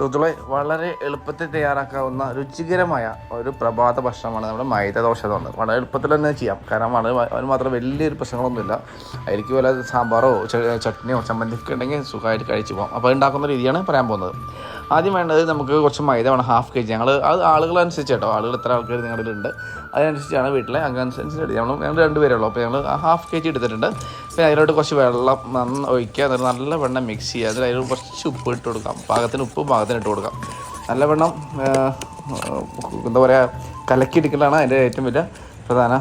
സുഹൃത്തുക്കളെ, വളരെ എളുപ്പത്തിൽ തയ്യാറാക്കാവുന്ന രുചികരമായ ഒരു പ്രഭാത ഭക്ഷണമാണ് നമ്മുടെ മൈദ ദോശ എന്ന് പറയുന്നത്. വളരെ എളുപ്പത്തിൽ തന്നെ ചെയ്യാം. കാരണം അതിന് മാത്രം വലിയൊരു പ്രശ്നങ്ങളൊന്നുമില്ല. അതിലേക്ക് വല്ല സാമ്പാറോ ചട്നിയോ ചമ്മന്തിയൊക്കെ ഉണ്ടെങ്കിൽ സുഖമായിട്ട് കഴിച്ചു പോകാം. അപ്പോൾ ഉണ്ടാക്കുന്ന രീതിയാണ് പറയാൻ പോകുന്നത്. ആദ്യം വേണ്ടത് നമുക്ക് കുറച്ച് മൈദ വേണം. 1/2 kg. അത് ആളുകളനുസരിച്ച് കേട്ടോ, ആളുകൾ എത്ര ആൾക്കാർ നിങ്ങളിലുണ്ട് അതിനനുസരിച്ചാണ് വീട്ടിലെ അനുസരിച്ച് ഞങ്ങൾ 2 പേരേ ഉള്ളൂ. അപ്പോൾ ഞങ്ങൾ 1/2 kg എടുത്തിട്ടുണ്ട്. പിന്നെ അതിലോട്ട് കുറച്ച് വെള്ളം ഒഴിക്കുക, എന്നിട്ട് നല്ലവണ്ണം മിക്സ് ചെയ്യുക. അതിൽ അതിൽ കുറച്ച് ഉപ്പ് ഇട്ട് കൊടുക്കാം. പാകത്തിന് ഉപ്പ് പാകത്തിന് ഇട്ട് കൊടുക്കാം. നല്ലവണ്ണം എന്താ പറയുക, കലക്കിയെടുക്കലാണ് അതിൻ്റെ ഏറ്റവും വലിയ പ്രധാന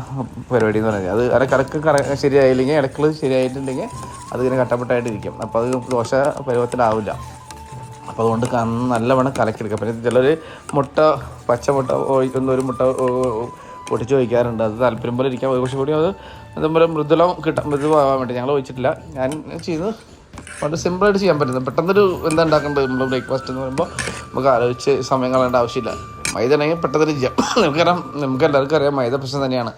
പരിപാടി എന്ന് പറയുന്നത്. അത് അര കലക്ക് ശരിയായില്ലെങ്കിൽ, ഇടയ്ക്കുകൾ ശരിയായിട്ടുണ്ടെങ്കിൽ അതിങ്ങനെ കട്ടപ്പെട്ടായിട്ടിരിക്കും. അപ്പോൾ അത് ദോശ പരുവത്തിലാവില്ല. അപ്പോൾ അതുകൊണ്ട് നല്ലവണ്ണം കലക്കിയെടുക്കുക. പിന്നെ ചിലർ പച്ചമുട്ട ഒരു മുട്ട പൊട്ടിച്ച് ഒഴിക്കാറുണ്ട്. അത് താല്പര്യം പോലെ ഇരിക്കാം. കുറച്ചും കൂടി അത് അതുപോലെ മൃദുവാകാൻ വേണ്ടി ഞങ്ങൾ ഒഴിച്ചിട്ടില്ല. ഞാൻ ചെയ്യുന്നത് വളരെ സിമ്പിളായിട്ട് ചെയ്യാൻ പറ്റുന്നത്. പെട്ടെന്നൊരു എന്താ ഉണ്ടാക്കേണ്ടത് നമ്മൾ ബ്രേക്ക്ഫാസ്റ്റ് എന്ന് പറയുമ്പോൾ നമുക്ക് ആലോചിച്ച് സമയം കളയേണ്ട ആവശ്യമില്ല. മൈദ ഉണ്ടെങ്കിൽ പെട്ടെന്ന് ചെയ്യാം. നമുക്ക് എല്ലാവർക്കും അറിയാം മൈദ പ്രശ്നം തന്നെയാണ്,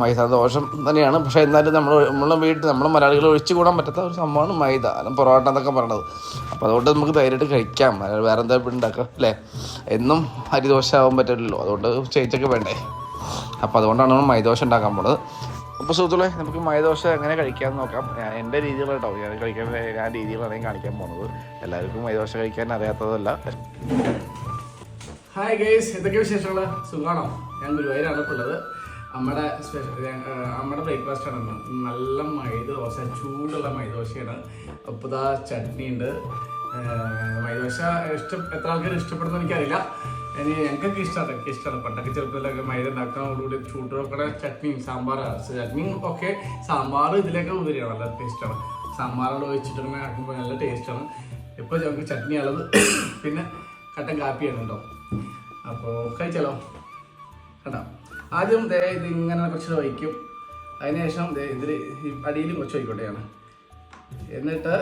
മൈദ ദോഷം തന്നെയാണ്. പക്ഷേ എന്നാലും നമ്മൾ മലയാളികൾ ഒഴിച്ചു കൂടാൻ പറ്റാത്ത ഒരു സംഭവമാണ് മൈദ, പൊറോട്ട എന്നൊക്കെ പറയണത്. അപ്പോൾ അതുകൊണ്ട് നമുക്ക് ധൈര്യമായിട്ട് കഴിക്കാം. വേറെ എന്താ ഉണ്ടാക്കാം അല്ലേ? എന്നും അരിദോശ ആവാൻ പറ്റില്ലല്ലോ, അതുകൊണ്ട് ചേച്ചൊക്കെ വേണ്ടേ. അപ്പോൾ അതുകൊണ്ടാണ് നമ്മൾ മൈദോശ ഉണ്ടാക്കാൻ പോകുന്നത്. അപ്പോൾ സുഹൃത്തുക്കളെ, നമുക്ക് മൈദോശ എങ്ങനെ കഴിക്കാമെന്ന് നോക്കാം. എൻ്റെ രീതികൾ കേട്ടോ, ഞാൻ രീതികളാണ് കാണിക്കാൻ പോകുന്നത്. എല്ലാവർക്കും മൈദോശ കഴിക്കാൻ അറിയാത്തതല്ല. ഹായ് ഗൈസ്, എന്തൊക്കെ വിശേഷങ്ങൾ? സുഖമാണോ? ഞാൻ ഗുരുവായൂരാണ് ഉള്ളത്. നമ്മുടെ ബ്രേക്ക്ഫാസ്റ്റ് ആണ്. നല്ല മൈദോശ, ചൂടുള്ള മൈദോശയാണ്. അപ്പോൾ ചട്നി ഉണ്ട്. മൈദോശ എത്ര ആൾക്കാർ ഇഷ്ടപ്പെടുന്നു എനിക്കറിയില്ല. ഞങ്ങൾക്കൊക്കെ ഇഷ്ടമാണ്. പണ്ടൊക്കെ ചെറുപ്പത്തിലൊക്കെ മൈദ ഉണ്ടാക്കാനോടുകൂടി ചൂടൊക്കെ ചട്നിയും ചട്നിയും ഒക്കെ സാമ്പാർ ഇതിലൊക്കെ ഉപരിയാണ്. നല്ല ടേസ്റ്റാണ്. സാമ്പാറോട് വെച്ചിട്ട് ആക്കുമ്പോൾ നല്ല ടേസ്റ്റാണ്. ഇപ്പോൾ ഞങ്ങൾക്ക് ചട്നിയുള്ളത്, പിന്നെ കട്ടൻ കാപ്പിയാണ് കേട്ടോ. അപ്പോൾ കഴിച്ചാലോ കേട്ടോ. ആദ്യം ഇത് ഇങ്ങനെ കുറച്ച് വയ്ക്കും. അതിനുശേഷം ഇതിൽ അടിയിൽ കുറച്ച് വയ്ക്കോട്ടെയാണ്. എന്നിട്ട്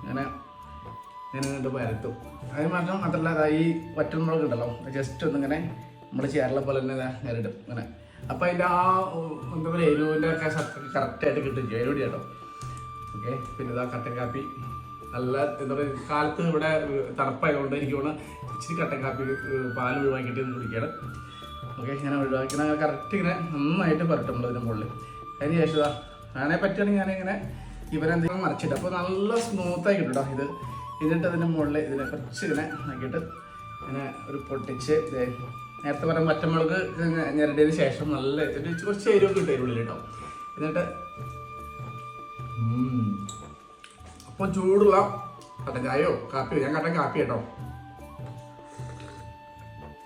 ഇങ്ങനെ പരത്തും. അതിന് മാത്രമല്ല ഈ വറ്റൽമുളക് ഉണ്ടല്ലോ, ജസ്റ്റ് ഒന്നിങ്ങനെ നമ്മൾ ചേരള പോലെ തന്നെ നേരിടും ഇങ്ങനെ. അപ്പോൾ അതിൻ്റെ ആ എന്താ പറയുക, എരിവിൻ്റെ ഒക്കെ കറക്റ്റായിട്ട് കിട്ടും ചെയ്യും. എരിവടി കേട്ടോ. ഓക്കെ. പിന്നെ ഇതാ കട്ടൻ കാപ്പി. നല്ല എന്താ പറയുക, കാലത്ത് ഇവിടെ തണുപ്പായതുകൊണ്ട് എനിക്ക് തോന്നുന്നു ഇച്ചിരി കട്ടൻ കാപ്പി പാൽ ഒഴിവാക്കിയിട്ട് കുടിക്കുകയാണ്. ഓക്കെ. ഇങ്ങനെ ഒഴിവാക്കി കറക്റ്റ് ഇങ്ങനെ നന്നായിട്ട് പരട്ടും നമ്മൾ ഇതിൻ്റെ മുകളിൽ. അതിന് ശേഷം ഇതാ അങ്ങനെ പറ്റുകയാണെങ്കിൽ ഞാനിങ്ങനെ ഇവരെന്തെങ്കിലും മറിച്ചിട്ട് അപ്പോൾ നല്ല സ്മൂത്തായി കിട്ടും കേട്ടോ ഇത്. എന്നിട്ട് അതിൻ്റെ മുകളിൽ ഇതിനെ കുറച്ച് ഇങ്ങനെ ആക്കിയിട്ട് ഇങ്ങനെ ഒരു പൊട്ടിച്ച് നേരത്തെ പറഞ്ഞ പച്ചമുളക് ഞെരടിയതിന് ശേഷം നല്ല കുറച്ച് എരിവൊക്കെ ഇട്ട് അതിനുള്ളിൽ കേട്ടോ. എന്നിട്ട് അപ്പോൾ ചൂടുള്ള കട്ടൻ ചായയോ കാപ്പിയോ, ഞാൻ കട്ടൻ കാപ്പി കേട്ടോ.